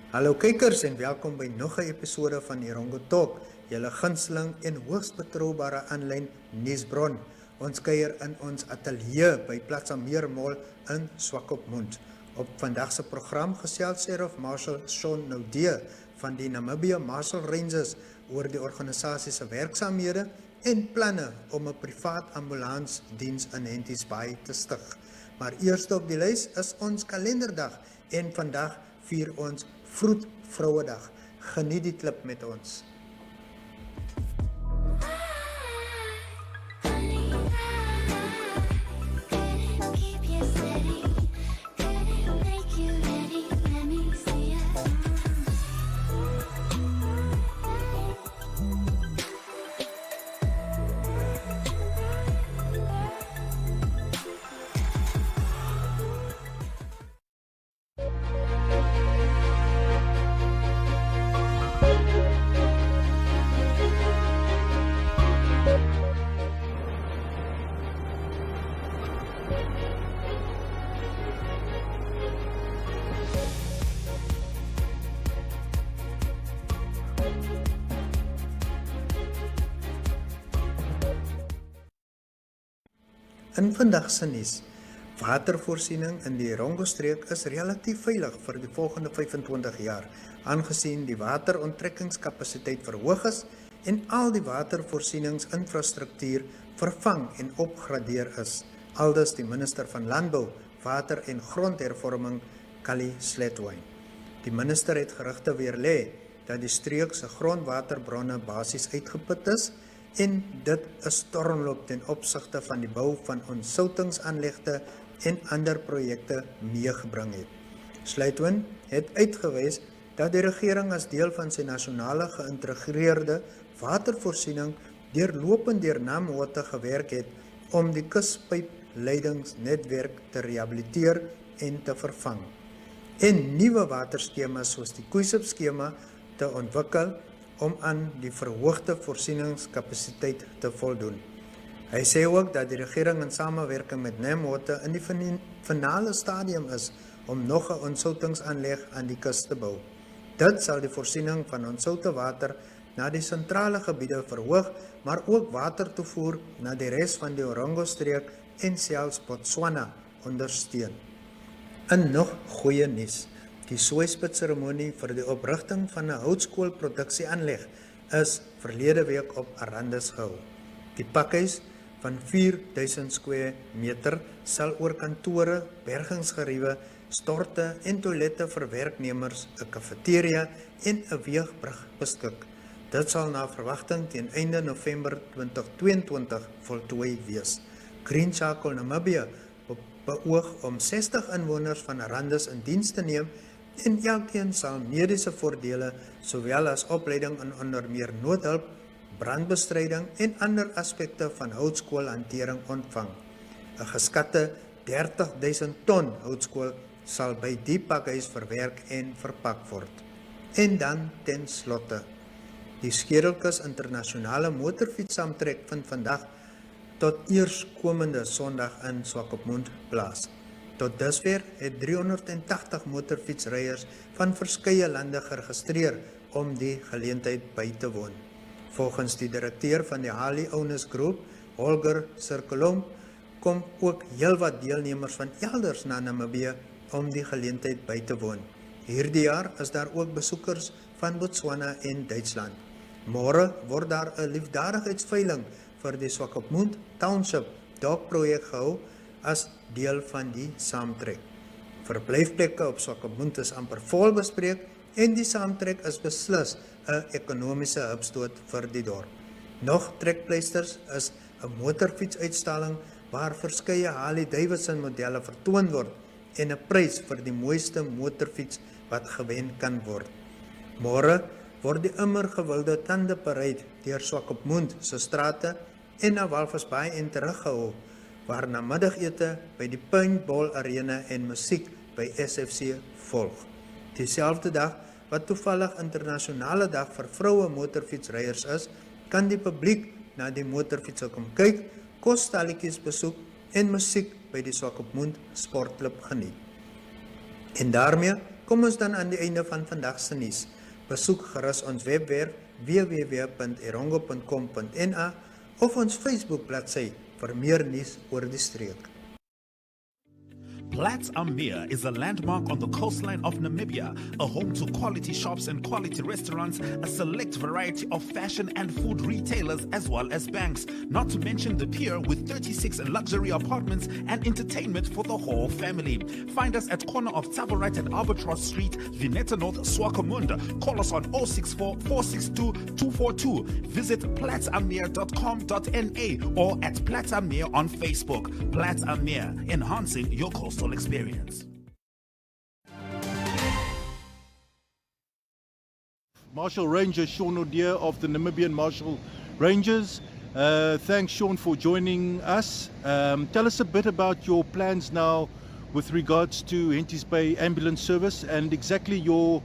Hallo kykers en welkom by nog 'n episode van Erongo Talk, julle gunsteling en hoogs betroubare aanlyn nuusbron. Ons kuier in ons ateljee by Platz Am Meer Mall in Swakopmund. Op vandag se program gesels Sherriff Marshall Sean Naude van die Namibia Marshall Rangers oor die organisasie se werksaamhede en planne om 'n privaat ambulansdiens in Henties Bay te stig. Maar eerste op die lys is ons kalenderdag en vandag vier ons Vroedvrouedag. Geniet die klip met ons. In vandag se nuus, watervoorsiening in die Erongo streek is relatief veilig vir die volgende 25 jaar, aangesien die wateronttrekkingskapasiteit verhoog is en al die watervoorsieningsinfrastruktuur vervang en opgradeer is, aldus die minister van Landbou, Water en Grondhervorming, Kali Sletwyn. Die minister het gerugte weerlê dat die streek se grondwaterbronne basies uitgeput is en dit 'n stormloop ten opsigte van die bou van ontsoutingsaanlegte en ander projekte meegebring het. Sletwyn het uitgewys dat die regering as deel van sy nasionale geïntegreerde watervoorsiening deurlopend deur Namibia gewerk het om die kuspypleidingsnetwerk te rehabiliteer en te vervang en nuwe waterskemas soos die Kuisip-skema te ontwikkel om aan die verhoogde voorsieningskapasiteit te voldoen. Hy sê ook dat die regering in samewerking met Namibia in die finale stadium is om nog 'n ontsoutingsaanleg aan die kus te bou. Dit sal die voorsiening van ontsoute water na die sentrale gebiede verhoog, maar ook watertoevoer na die res van die Erongo-streek en selfs Botswana ondersteun. In nog goeie nuus, die soeispit-seremonie vir die oprigting van 'n houtskoolproduksieaanleg is verlede week op Arandis gehou. Die pakhuis van 4000 square meter sal oor kantore, bergingsgeriewe, storte en toilette vir werknemers, 'n kafeteria en 'n weegbrug beskik. Dit sal na verwagting teen einde November 2022 voltooi wees. Green Charcoal Namibia beoog om 60 inwoners van Arandis in diens te neem en elkeen sal mediese voordele sowel as opleiding in onder meer noodhulp, brandbestryding en ander aspekte van houtskoolhantering ontvang. 'n Geskatte 30.000 ton houtskool sal by die pakhuis verwerk en verpak word. En dan ten slotte, die Skedelkus internasionale motorfietssaamtrek vind vandag tot eers komende Sondag in Swakopmund plaas. Tot dusver het 380 motorfietsryers van verskeie lande geregistreer om die geleentheid by te woon. Volgens die direkteur van die Harley Owners Group, Holger Cirkelom, kom ook heelwat deelnemers van elders na Namibia om die geleentheid by te woon. Hierdie jaar is daar ook besoekers van Botswana en Duitsland. Môre word daar 'n liefdadigheidsveiling vir die Swakopmund Township Dog-projek gehou as deel van die saamtrek. Verblyfplekke op Swakopmund is amper vol bespreek en die saamtrek is beslis 'n ekonomiese hupstoot vir die dorp. Nog trekpleisters is 'n motorfietsuitstalling waar verskeie Harley Davidson modelle vertoon word en 'n prys vir die mooiste motorfiets wat gewen kan word. Môre word die immer gewilde tandeparade deur Swakopmund se strate en na Walvis Bay en teruggehou, waar namiddagete by die paintball arena en musiek by SFC volg. Dieselfde dag, wat toevallig internasionale dag vir vroue motorfietsryers is, kan die publiek na die motorfietsse kom kyk, kosstalletjies besoek en musiek by die Swakopmund sportklub geniet. En daarmee Kom ons dan aan die einde van vandag se nuus. Besoek gerus ons webwerf www.erongo.com.na of ons Facebook bladsy vir meer nuus oor die streek. Platz Am Meer is a landmark on the coastline of Namibia, a home to quality shops and quality restaurants, a select variety of fashion and food retailers, as well as banks, not to mention the pier with 36 luxury apartments and entertainment for the whole family. Find us at corner of Tavarit and Albatross Street, Vineta North, Swakopmund. Call us on 064 462 242. Visit platzammeer.com.na or at Platz Am Meer on Facebook. Platz Am Meer, enhancing your coastal experience. Marshall Ranger Sean Naude of the Namibian Marshall Rangers. Thanks, Sean, for joining us. Tell us a bit about your plans now with regards to Henties Bay ambulance service and exactly your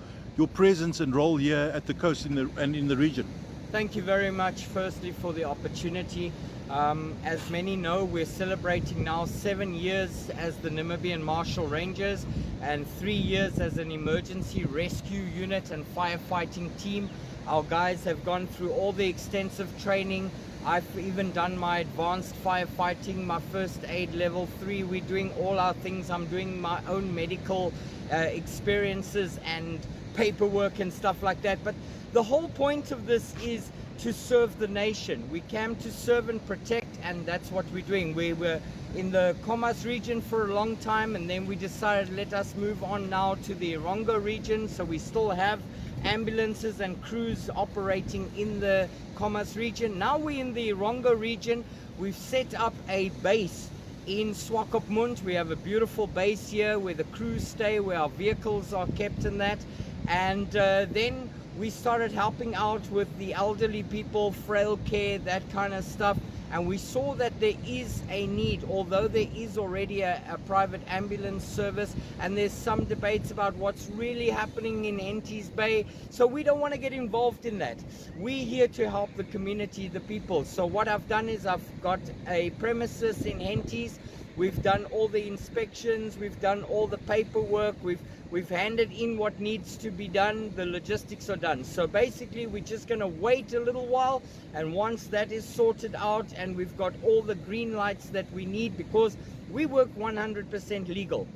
presence and role here at the coast and in the region. Thank you very much, firstly, for the opportunity. As many know, we're celebrating now 7 years as the Namibian Marshall Rangers and 3 years as an emergency rescue unit and firefighting team. Our guys have gone through all the extensive training. I've even done my advanced firefighting, my first aid level 3. We're doing all our things. I'm doing my own medical experiences and paperwork and stuff like that. But the whole point of this is to serve the nation. We came to serve and protect, and that's what we're doing. We were in the Khomas region for a long time, and then we decided let us move on now to the Erongo region. So we still have ambulances and crews operating in the Khomas region. Now we're in the Erongo region. We've set up a base in Swakopmund. We have a beautiful base here where the crews stay, where our vehicles are kept in that. And then we started helping out with the elderly people, frail care, that kind of stuff. And we saw that there is a need, although there is already a private ambulance service, and there's some debates about what's really happening in Henties Bay. So we don't want to get involved in that. We're here to help the community, the people. So what I've done is I've got a premises in Henties. We've done all the inspections, we've done all the paperwork, we've handed in what needs to be done, the logistics are done. So basically we're just going to wait a little while, and once that is sorted out and we've got all the green lights that we need, because we work 100% legal.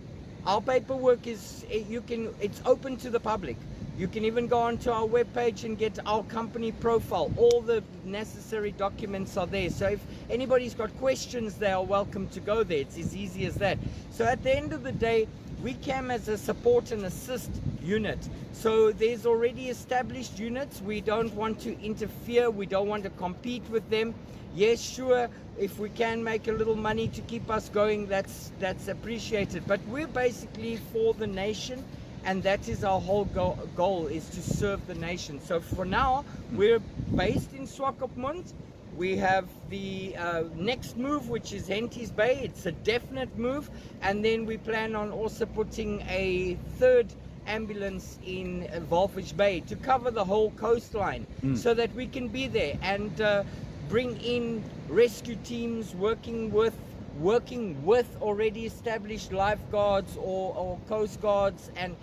Our paperwork is, it's open to the public. You can even go onto our webpage and get our company profile. All the necessary documents are there. So if anybody's got questions, they are welcome to go there. It's as easy as that. So at the end of the day, we came as a support and assist unit. So there's already established units. We don't want to interfere. We don't want to compete with them. Yes, sure, if we can make a little money to keep us going, that's appreciated. But we're basically for the nation. And that is our whole goal, is to serve the nation. So for now, we're based in Swakopmund. We have the next move, which is Henties Bay. It's a definite move. And then we plan on also putting a third ambulance in Walvis Bay to cover the whole coastline, so that we can be there and bring in rescue teams working with already established lifeguards or coast guards, and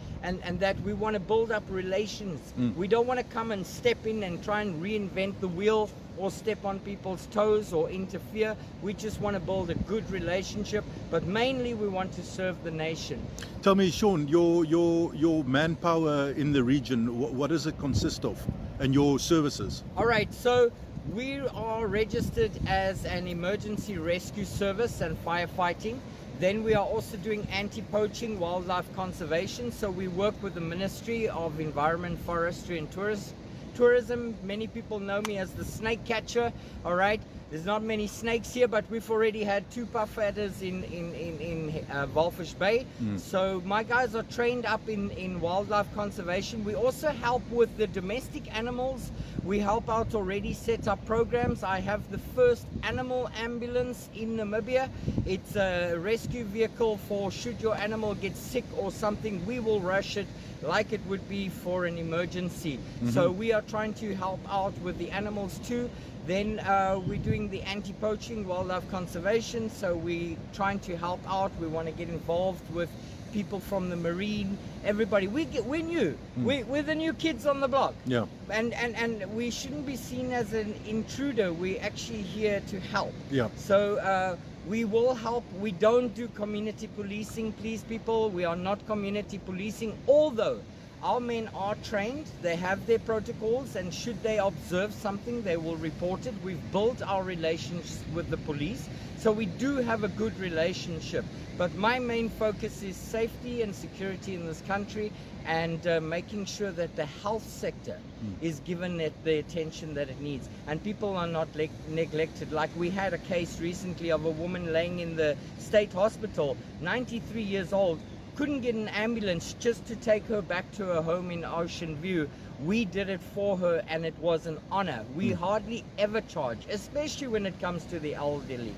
that we want to build up relations. We don't want to come and step in and try and reinvent the wheel or step on people's toes or interfere. We just want to build a good relationship, but mainly we want to serve the nation. Tell me, Sean, your manpower in the region, what does it consist of, and your services? All right, so we are registered as an emergency rescue service and firefighting. Then we are also doing anti-poaching, wildlife conservation. So we work with the Ministry of Environment, Forestry and Tourism. Many people know me as the snake catcher. All right, there's not many snakes here, but we've already had 2 puff adders in Walvis Bay. So my guys are trained up in wildlife conservation. We also help with the domestic animals. We help out already, set up programs. I have the first animal ambulance in Namibia. It's a rescue vehicle for should your animal get sick or something, we will rush it like it would be for an emergency. So we are trying to help out with the animals too. Then we're doing the anti-poaching, wildlife conservation. So we're trying to help out. We want to get involved with people from the Marine, everybody. We're new. We're the new kids on the block. Yeah. And we shouldn't be seen as an intruder. We're actually here to help. Yeah. So we will help. We don't do community policing, please people. We are not community policing, although our men are trained. They have their protocols, and should they observe something, they will report it. We've built our relations with the police, so we do have a good relationship. But my main focus is safety and security in this country, and making sure that the health sector is given it the attention that it needs, and people are not neglected. Like we had a case recently of a woman laying in the state hospital, 93 years old, couldn't get an ambulance just to take her back to her home in Ocean View. We did it for her, and it was an honor. We hardly ever charge, especially when it comes to the elderly.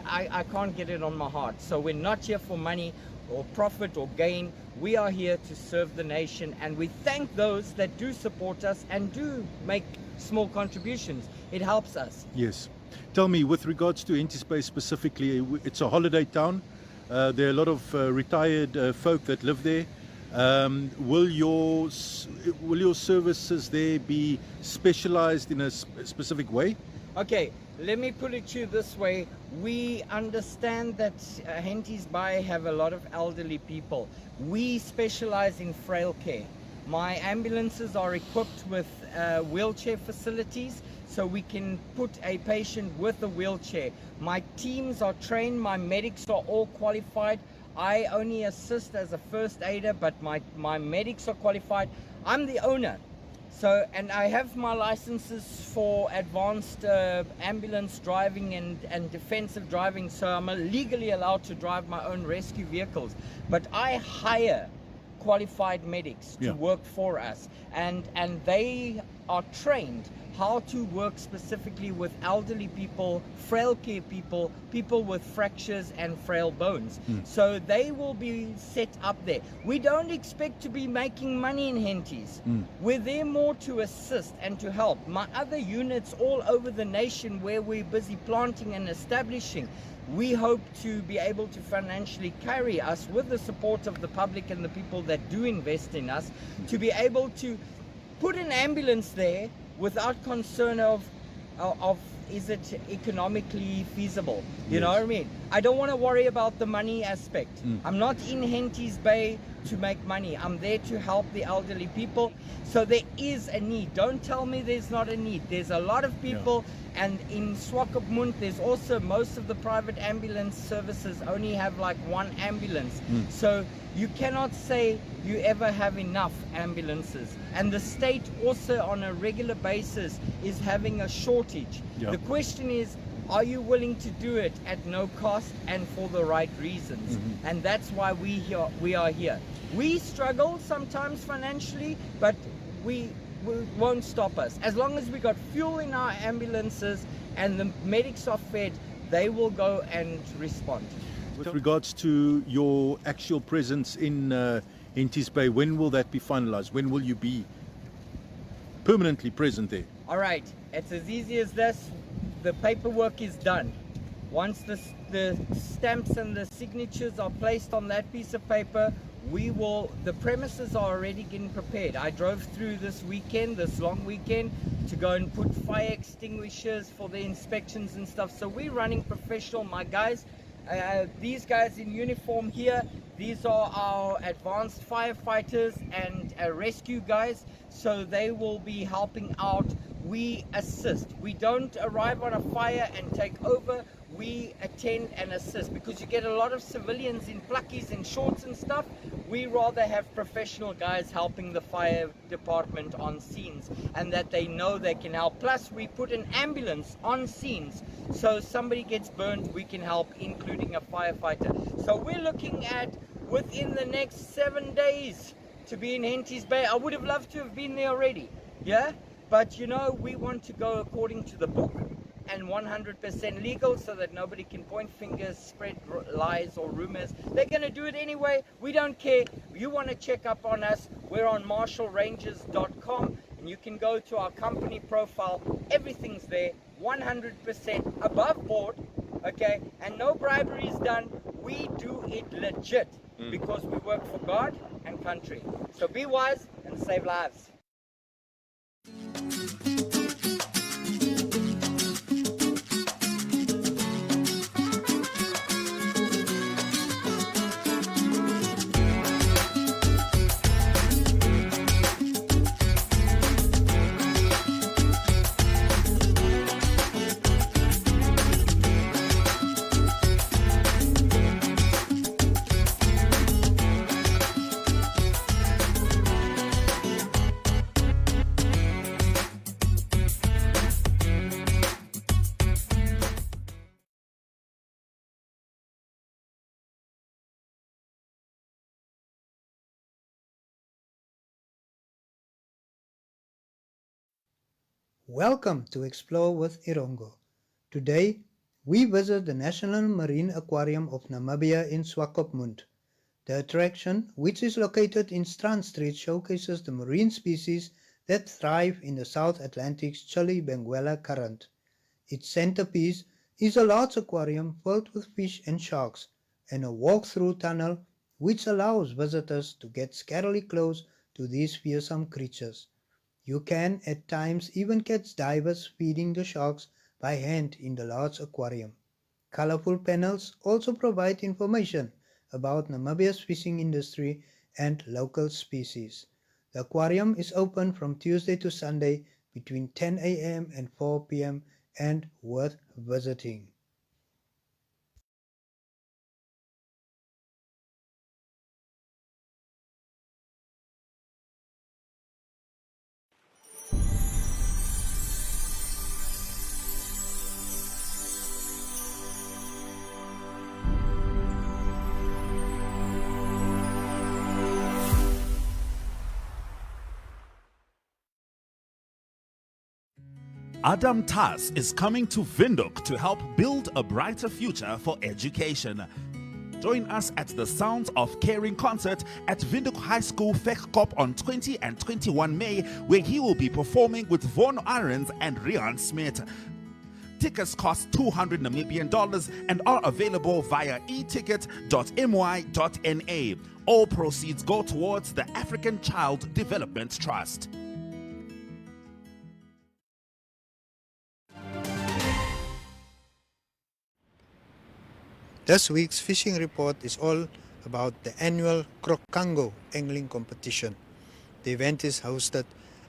I can't get it on my heart. So we're not here for money or profit or gain. We are here to serve the nation, and we thank those that do support us and do make small contributions. It helps us. Yes. Tell me, with regards to Henties Bay specifically, it's a holiday town. There are a lot of retired folk that live there. Will your services there be specialized in a specific way? Okay, let me put it to you this way. We understand that Henties Bay have a lot of elderly people. We specialize in frail care. My ambulances are equipped with wheelchair facilities, so we can put a patient with a wheelchair. My teams are trained, my medics are all qualified. I only assist as a first aider, but my medics are qualified. I'm the owner. So, and I have my licenses for advanced ambulance driving and defensive driving, so I'm legally allowed to drive my own rescue vehicles. But I hire qualified medics to work for us, and they are trained how to work specifically with elderly people, frail care people, people with fractures and frail bones. So they will be set up there. We don't expect to be making money in Henties. We're there more to assist and to help. My other units all over the nation where we're busy planting and establishing, we hope to be able to financially carry us, with the support of the public and the people that do invest in us, to be able to put an ambulance there without concern of is it economically feasible? You know what I mean? I don't want to worry about the money aspect. I'm not in Henties Bay to make money. I'm there to help the elderly people. So there is a need. Don't tell me there's not a need. There's a lot of people, and in Swakopmund there's also, most of the private ambulance services only have like one ambulance. So you cannot say you ever have enough ambulances. And the state also on a regular basis is having a shortage. The question is, are you willing to do it at no cost and for the right reasons? And that's why we are here. We struggle sometimes financially, but we won't stop us. As long as we got fuel in our ambulances and the medics are fed, they will go and respond. With regards to your actual presence in Henties Bay, when will that be finalized? When will you be permanently present there? All right, it's as easy as this. The paperwork is done. Once the stamps and the signatures are placed on that piece of paper, the premises are already getting prepared. I drove through this long weekend, to go and put fire extinguishers for the inspections and stuff. So we're running professional. My guys, these guys in uniform here, these are our advanced firefighters and rescue guys, so they will be helping out. We assist. We don't arrive on a fire and take over. We attend and assist, because you get a lot of civilians in pluckies and shorts and stuff. We rather have professional guys helping the fire department on scenes, and that they know they can help. Plus we put an ambulance on scenes, so somebody gets burned, we can help, including a firefighter. So we're looking at within the next 7 days to be in Henties Bay. I would have loved to have been there already, but you know, we want to go according to the book and 100% legal, so that nobody can point fingers, spread lies or rumors. They're going to do it anyway. We don't care. You want to check up on us, we're on marshallrangers.com, and you can go to our company profile. Everything's there, 100% above board, okay? And no bribery is done. We do it legit. because we work for God and country. So be wise and save lives. Welcome to Explore with Erongo. Today, we visit the National Marine Aquarium of Namibia in Swakopmund. The attraction, which is located in Strand Street, showcases the marine species that thrive in the South Atlantic's chilly Benguela current. Its centerpiece is a large aquarium filled with fish and sharks, and a walk-through tunnel which allows visitors to get scarily close to these fearsome creatures. You can at times even catch divers feeding the sharks by hand in the large aquarium. Colorful panels also provide information about Namibia's fishing industry and local species. The aquarium is open from Tuesday to Sunday between 10 a.m. and 4 p.m. and worth visiting. Adam Tas is coming to Windhoek to help build a brighter future for education. Join us at the Sounds of Caring concert at Windhoek High School Vegkop on 20 and 21 May, where he will be performing with Von Arends and Rian Smith. Tickets cost $200 Namibian and are available via eticket.my.na. All proceeds go towards the African Child Development Trust. This week's fishing report is all about the annual Krokango angling competition. The event is hosted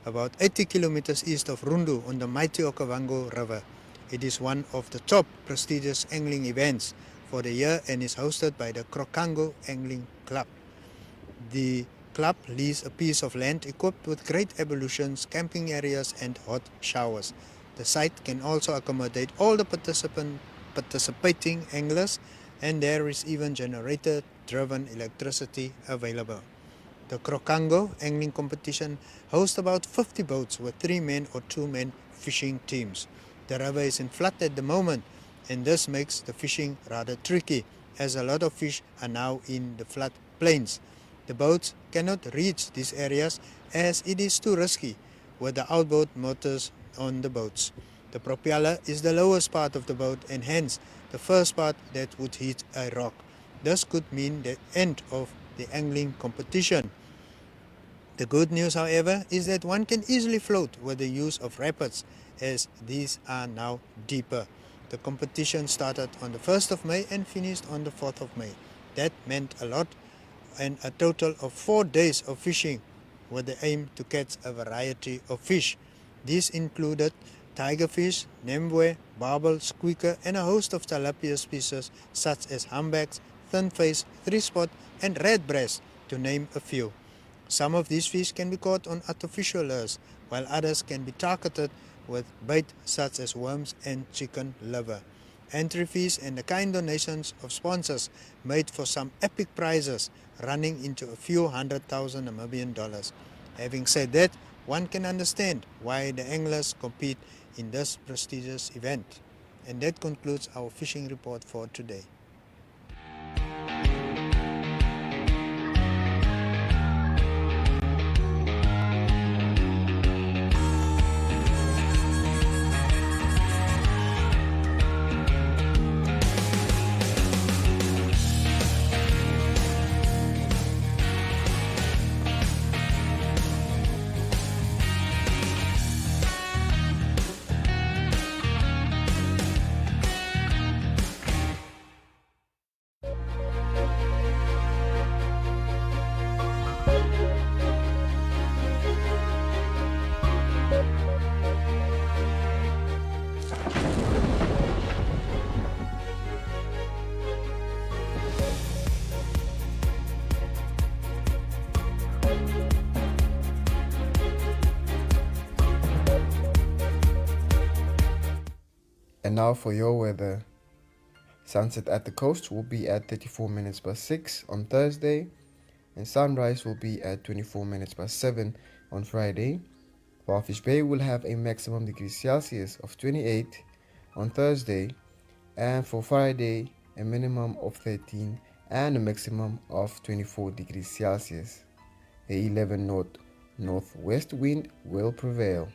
about 80 kilometers east of Rundu on the mighty Okavango River. It is one of the top prestigious angling events for the year and is hosted by the Krokango Angling Club. The club leases a piece of land equipped with great ablutions, camping areas and hot showers. The site can also accommodate all the participating anglers, and there is even generator-driven electricity available. The Krokango angling competition hosts about 50 boats with 3-man or 2-man fishing teams. The river is in flood at the moment, and this makes the fishing rather tricky, as a lot of fish are now in the flood plains. The boats cannot reach these areas as it is too risky with the outboard motors on the boats. The propeller is the lowest part of the boat and hence the first part that would hit a rock. This could mean the end of the angling competition. The good news, however, is that one can easily float with the use of rapids, as these are now deeper. The competition started on the 1st of May and finished on the 4th of May. That meant a lot, and a total of 4 days of fishing with the aim to catch a variety of fish. These included tigerfish, nembwe, barbel, squeaker, and a host of tilapia species such as humpbacks, thin-face, three-spot, and red breast, to name a few. Some of these fish can be caught on artificial lures, while others can be targeted with bait such as worms and chicken liver. Entry fees and the kind donations of sponsors made for some epic prizes, running into a few $100,000 Namibian dollars. Having said that, one can understand why the anglers compete in this prestigious event. And that concludes our fishing report for today. And now for your weather. Sunset at the coast will be at 34 minutes past 6 on Thursday, and sunrise will be at 24 minutes past 7 on Friday. Henties Bay will have a maximum degrees Celsius of 28 on Thursday, and for Friday a minimum of 13 and a maximum of 24 degrees Celsius. A 11 northwest wind will prevail.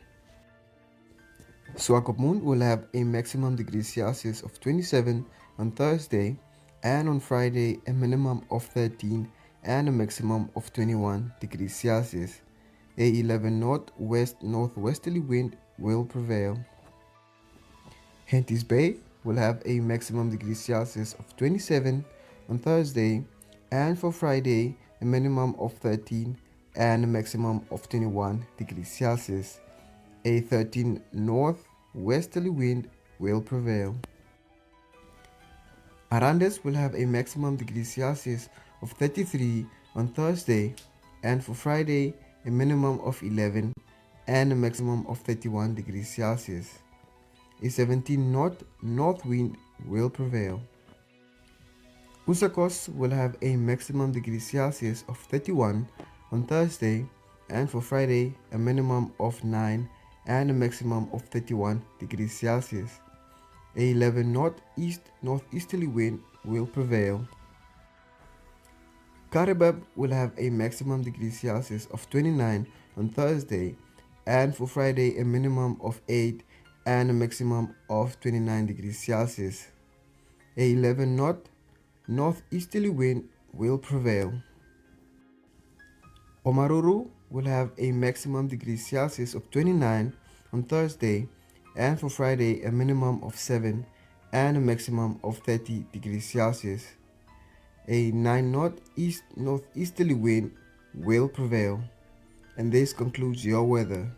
Swakopmund will have a maximum degrees Celsius of 27 on Thursday, and on Friday a minimum of 13 and a maximum of 21 degrees Celsius. A 11 northwesterly wind will prevail. Henties Bay will have a maximum degrees Celsius of 27 on Thursday, and for Friday a minimum of 13 and a maximum of 21 degrees Celsius. A 13 northwesterly wind will prevail. Arandes will have a maximum degrees Celsius of 33 on Thursday, and for Friday a minimum of 11 and a maximum of 31 degrees Celsius. A 17 north wind will prevail. Usakos will have a maximum degrees Celsius of 31 on Thursday, and for Friday a minimum of 9 and a maximum of 31 degrees Celsius. A 11 northeasterly wind will prevail. Karibab will have a maximum degrees Celsius of 29 on Thursday, and for Friday a minimum of 8 and a maximum of 29 degrees Celsius. A 11 northeasterly wind will prevail. Omaruru will have a maximum degrees Celsius of 29 on Thursday, and for Friday a minimum of 7 and a maximum of 30 degrees Celsius. A 9 northeasterly wind will prevail. And this concludes your weather.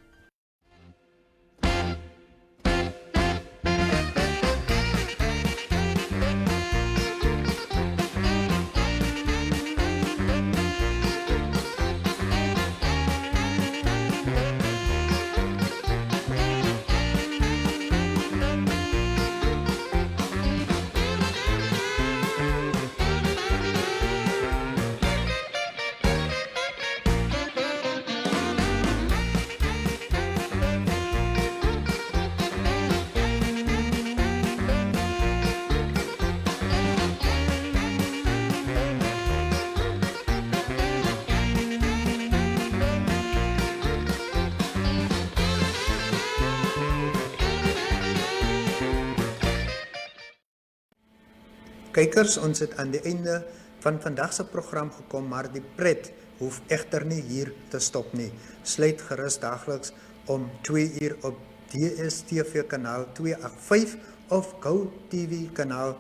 Kykers, ons het aan die einde van vandag se program gekom, maar die pret hoef egter nie hier te stop nie. Sluit gerus dagliks om 2 uur op DStv kanaal 285 of GoTV kanaal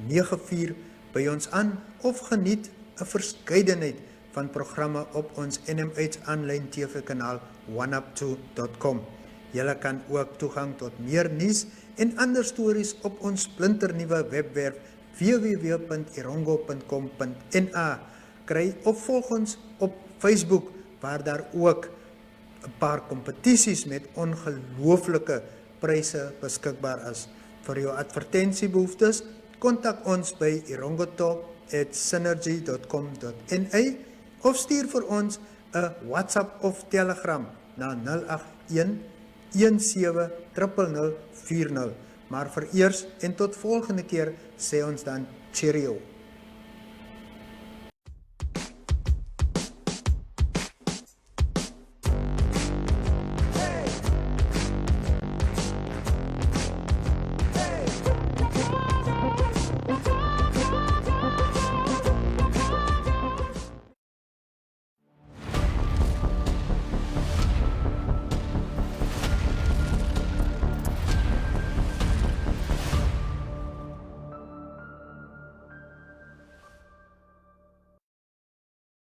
94 by ons aan, of geniet 'n verskeidenheid van programme op ons NMH aanlyn TV kanaal oneup2.com. Julle kan ook toegang tot meer nuus en ander stories op ons splinternuwe webwerf www.erongo.com.na kry, of volg ons op Facebook, waar daar ook 'n paar kompetisies met ongelooflike pryse beskikbaar is. Vir jou advertensiebehoeftes, kontak ons by erongotalk@synergy.com.na of stuur vir ons 'n WhatsApp of Telegram na 081 17 00040. Maar vereers en tot volgende keer sê ons dan cheerio.